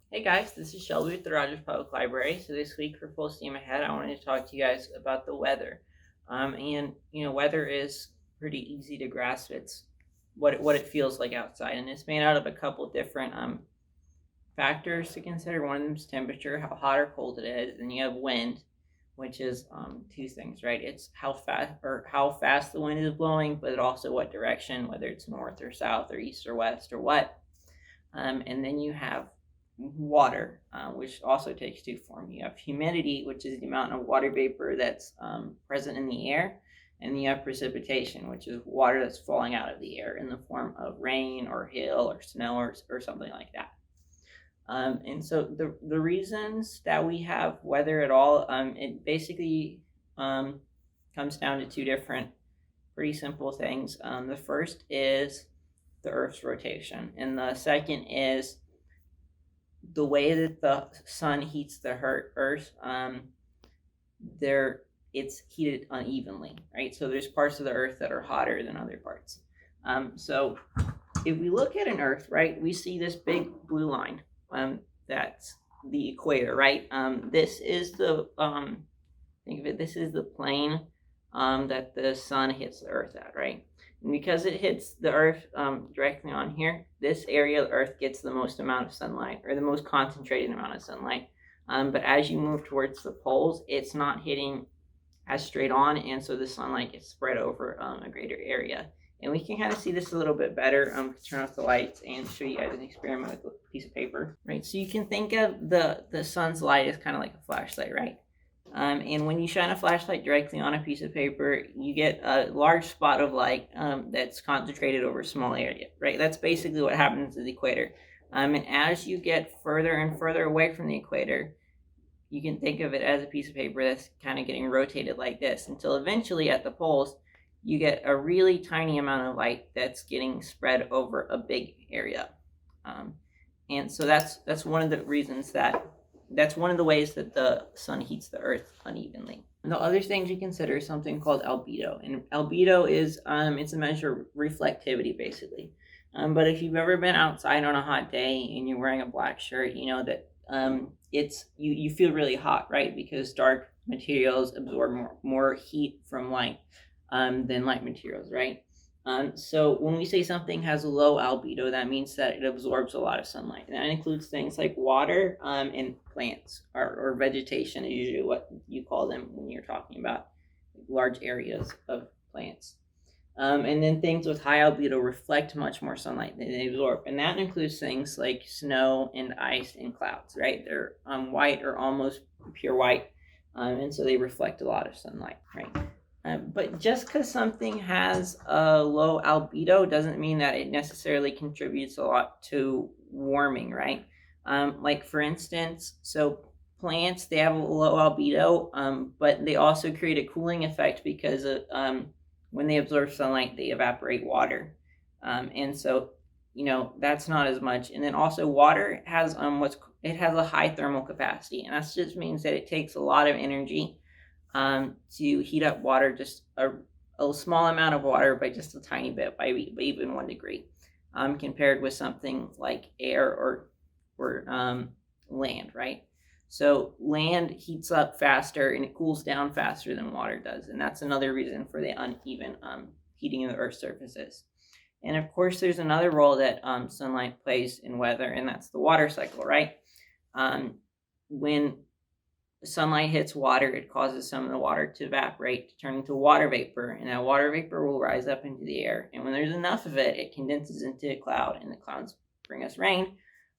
Hey guys, this is Shelby with the Rogers Public Library. So this week for Full Steam Ahead, I wanted to talk to you guys about the weather. Weather is pretty easy to grasp. It's what it feels like outside, and it's made out of a couple different factors to consider. One of them is temperature, how hot or cold it is, and you have wind, which is two things, right? It's how fast the wind is blowing, but also what direction, whether it's north or south or east or west or what. And then you have water, which also takes two forms. You have humidity, which is the amount of water vapor that's present in the air, and you have precipitation, which is water that's falling out of the air in the form of rain or hail or snow or something like that. And so the reasons that we have weather at all, it basically comes down to two different pretty simple things. The first is the Earth's rotation, and the second is the way that the sun heats the Earth. It's heated unevenly, right? So there's parts of the Earth that are hotter than other parts. So if we look at an Earth, right, we see this big blue line. That's the equator, right? This is the think of it. This is the plane that the sun hits the Earth at, right? And because it hits the Earth directly on here, this area of the Earth gets the most amount of sunlight, or the most concentrated amount of sunlight. But as you move towards the poles, it's not hitting as straight on, and so the sunlight gets spread over a greater area. And we can kind of see this a little bit better. Turn off the lights and show you guys an experiment with a piece of paper, right? So you can think of the sun's light as kind of like a flashlight, right? And when you shine a flashlight directly on a piece of paper, you get a large spot of light that's concentrated over a small area, right? That's basically what happens to the equator. And as you get further and further away from the equator, you can think of it as a piece of paper that's kind of getting rotated like this, until eventually at the poles, you get a really tiny amount of light that's getting spread over a big area. And so that's one of the reasons that's one of the ways that the sun heats the Earth unevenly. And the other thing to consider is something called albedo. And albedo is it's a measure of reflectivity, basically. But if you've ever been outside on a hot day and you're wearing a black shirt, you know that it's you feel really hot, right? Because dark materials absorb more heat from light than light materials, right? So when we say something has a low albedo, that means that it absorbs a lot of sunlight. And that includes things like water and plants, or vegetation is usually what you call them when you're talking about large areas of plants. And then things with high albedo reflect much more sunlight than they absorb. And that includes things like snow and ice and clouds, right? They're white or almost pure white. And so they reflect a lot of sunlight, right? But just because something has a low albedo doesn't mean that it necessarily contributes a lot to warming, right? Like for instance, so plants, they have a low albedo, but they also create a cooling effect because when they absorb sunlight, they evaporate water. And so, that's not as much. And then also water has it has a high thermal capacity, and that just means that it takes a lot of energy to heat up water, just a small amount of water by just a tiny bit, by even 1 degree, compared with something like air or land, right? So land heats up faster and it cools down faster than water does, and that's another reason for the uneven heating of the Earth's surfaces. And of course, there's another role that sunlight plays in weather, and that's the water cycle, right? When sunlight hits water, it causes some of the water to evaporate, to turn into water vapor, and that water vapor will rise up into the air. And when there's enough of it, it condenses into a cloud, and the clouds bring us rain.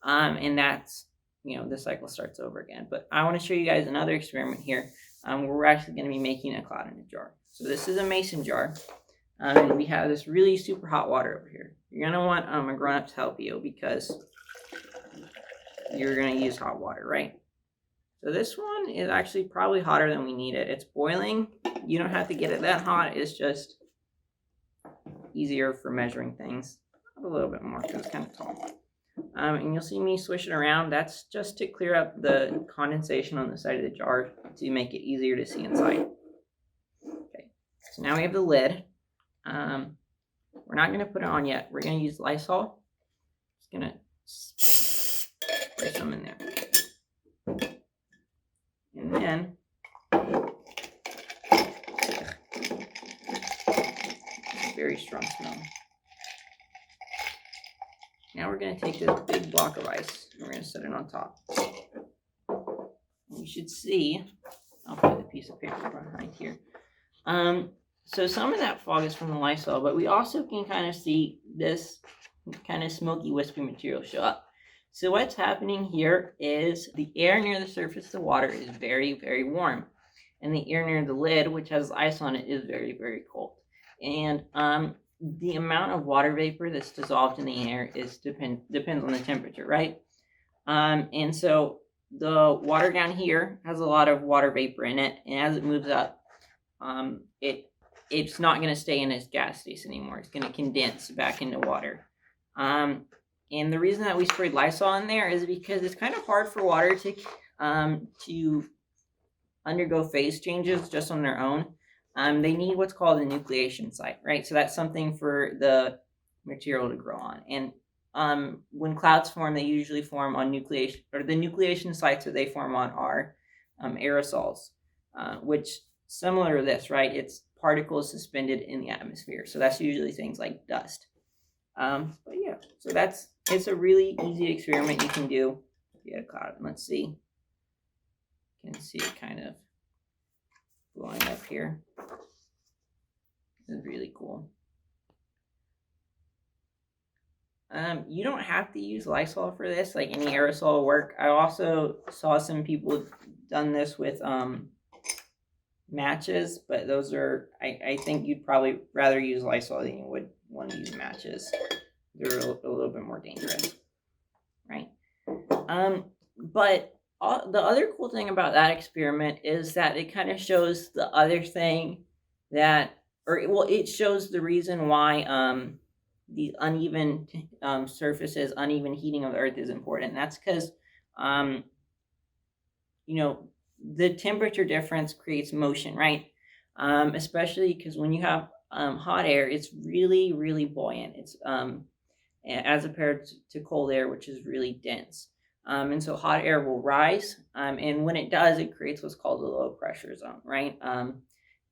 And that's, the cycle starts over again. But I want to show you guys another experiment here where we're actually going to be making a cloud in a jar. So this is a mason jar, and we have this really super hot water over here. You're going to want a grown-up to help you because you're going to use hot water, right? So this one is actually probably hotter than we need it. It's boiling. You don't have to get it that hot. It's just easier for measuring things. A little bit more because it's kind of tall. And you'll see me swish it around. That's just to clear up the condensation on the side of the jar to make it easier to see inside. Okay, so now we have the lid. We're not going to put it on yet. We're going to use Lysol. Just going to Throw some in there. And then very strong smell. Now we're going to take this big block of ice and we're going to set it on top. You should see, I'll put the piece of paper behind here. So some of that fog is from the Lysol, but we also can kind of see this kind of smoky, wispy material show up. So what's happening here is the air near the surface of the water is very, very warm. And the air near the lid, which has ice on it, is very, very cold. And the amount of water vapor that's dissolved in the air depends on the temperature, right? And so the water down here has a lot of water vapor in it, and as it moves up, it's not going to stay in its gas phase anymore. It's going to condense back into water. And the reason that we sprayed Lysol in there is because it's kind of hard for water to undergo phase changes just on their own. They need what's called a nucleation site, right? So that's something for the material to grow on. And when clouds form, they usually form on nucleation, or the nucleation sites that they form on are aerosols, which similar to this, right? It's particles suspended in the atmosphere. So that's usually things like dust. But yeah, so it's a really easy experiment you can do. Yeah, cloud. Let's see. You can see it kind of blowing up here. This is really cool. You don't have to use Lysol for this, like any aerosol will work. I also saw some people done this with matches, but those are, I think you'd probably rather use Lysol than you would want to use matches. They're a little bit more dangerous, right? But the other cool thing about that experiment is that it kind of shows the other thing it shows the reason why the uneven surfaces, uneven heating of the earth is important. And that's because, the temperature difference creates motion, right? Especially because when you have hot air, it's really, really buoyant. It's as compared to cold air, which is really dense. And so hot air will rise, and when it does, it creates what's called a low pressure zone, right?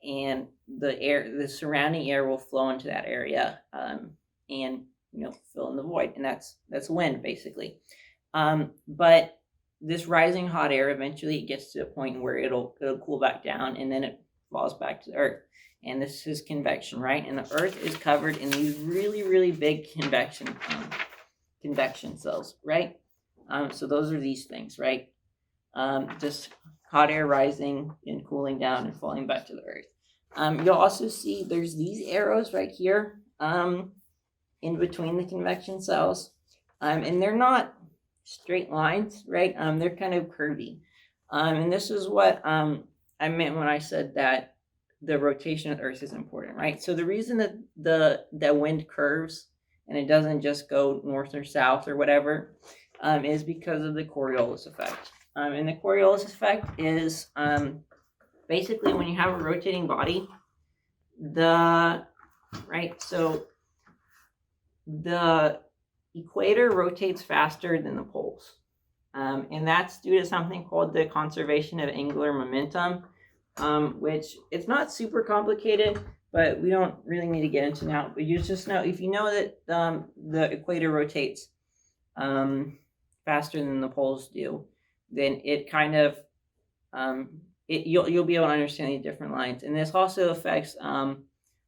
And the surrounding air will flow into that area, and fill in the void, and that's wind basically. But this rising hot air eventually gets to a point where it'll cool back down, and then it falls back to the earth. And this is convection, right? And the earth is covered in these really, really big convection cells, right? So those are these things, right? Just hot air rising and cooling down and falling back to the earth. You'll also see there's these arrows right here in between the convection cells. And they're not straight lines, right? They're kind of curvy. And this is what I meant when I said that the rotation of the earth is important, right? So the reason that the wind curves and it doesn't just go north or south or whatever is because of the Coriolis effect. And the Coriolis effect is basically when you have a rotating body, so the equator rotates faster than the poles. And that's due to something called the conservation of angular momentum, which it's not super complicated, but we don't really need to get into now. But you just know, if you know that the equator rotates faster than the poles do, then it kind of you'll be able to understand these different lines. And this also affects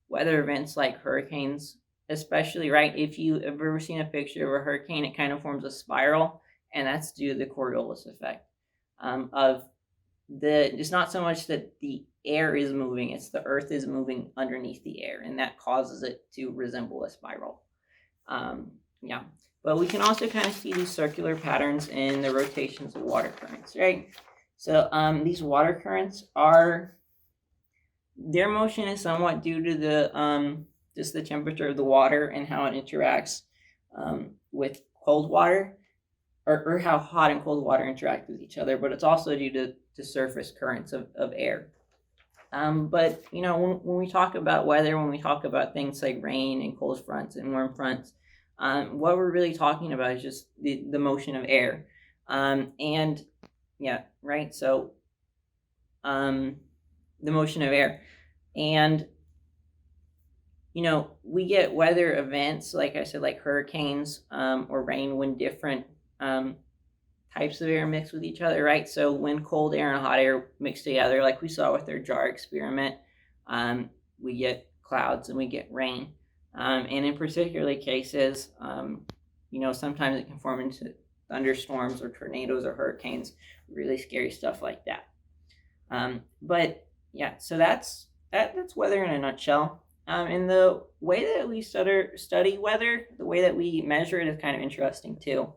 weather events like hurricanes, especially, right? If you've ever seen a picture of a hurricane, it kind of forms a spiral, and that's due to the Coriolis effect. It's not so much that the air is moving, it's the earth is moving underneath the air, and that causes it to resemble a spiral. But we can also kind of see these circular patterns in the rotations of water currents, right? So these water currents their motion is somewhat due to just the temperature of the water and how it interacts with cold water, or how hot and cold water interact with each other, but it's also due to surface currents of air. But when we talk about weather, when we talk about things like rain and cold fronts and warm fronts, what we're really talking about is just the motion of air. And yeah, right. So the motion of air, and we get weather events, like I said, like hurricanes or rain when different types of air mix with each other, right? So when cold air and hot air mix together, like we saw with their jar experiment, we get clouds and we get rain. And in particular cases, sometimes it can form into thunderstorms or tornadoes or hurricanes, really scary stuff like that. But yeah, so that's weather in a nutshell. And the way that we study weather, the way that we measure it is kind of interesting too.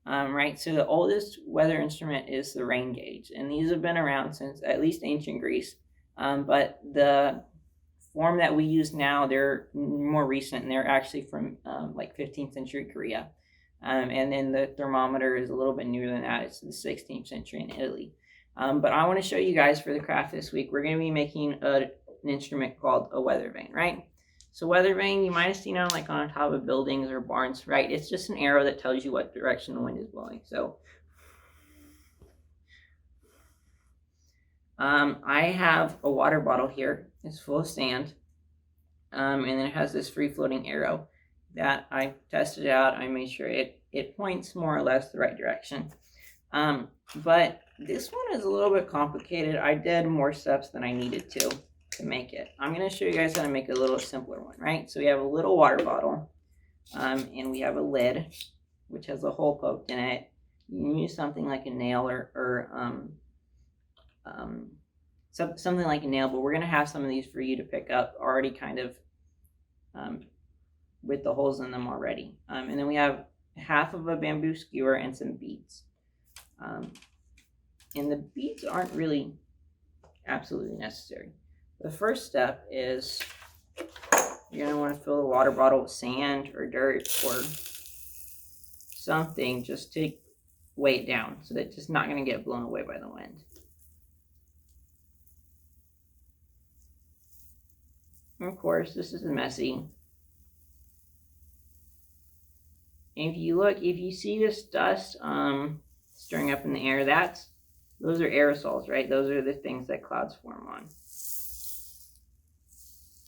Right, so the oldest weather instrument is the rain gauge, and these have been around since at least ancient Greece. But the form that we use now, they're more recent, and they're actually from like 15th century Korea. And then the thermometer is a little bit newer than that. It's the 16th century in Italy. But I want to show you guys for the craft this week, we're going to be making an instrument called a weather vane, right? So weather vane, you might have seen it on top of buildings or barns, right? It's just an arrow that tells you what direction the wind is blowing. So I have a water bottle here. It's full of sand. And then it has this free-floating arrow that I tested out. I made sure it points more or less the right direction. But this one is a little bit complicated. I did more steps than I needed to make it. I'm going to show you guys how to make a little simpler one, right? So we have a little water bottle, and we have a lid, which has a hole poked in it. You can use something like a nail or something like a nail, but we're going to have some of these for you to pick up already kind of with the holes in them already. And then we have half of a bamboo skewer and some beads. And the beads aren't really absolutely necessary. The first step is you're going to want to fill the water bottle with sand or dirt or something just to weigh it down so that it's just not going to get blown away by the wind. And of course, this is messy. And if you see this dust stirring up in the air, those are aerosols, right? Those are the things that clouds form on.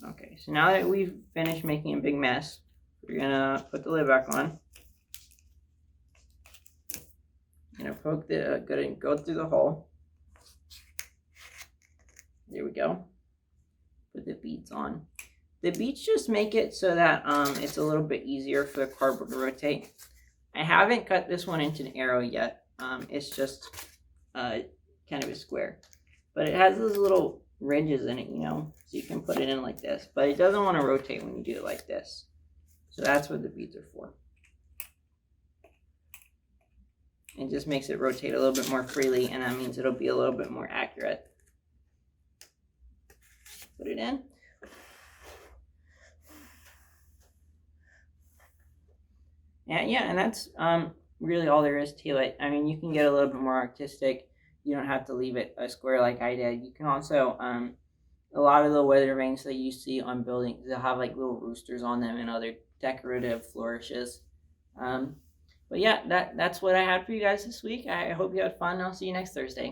Okay, so now that we've finished making a big mess, we're gonna put the lid back on. Go through the hole. There we go. Put the beads on. The beads just make it so that it's a little bit easier for the cardboard to rotate. I haven't cut this one into an arrow yet. It's just kind of a square, but it has those little ridges in it, so you can put it in like this, but it doesn't want to rotate when you do it like this. So that's what the beads are for. It just makes it rotate a little bit more freely, and that means it'll be a little bit more accurate. Put it in. And that's really all there is to it. I mean, you can get a little bit more artistic. You don't have to leave it a square like I did. You can also, a lot of the weather vanes that you see on buildings, they'll have like little roosters on them and other decorative flourishes. But yeah, that's what I had for you guys this week. I hope you had fun. I'll see you next Thursday.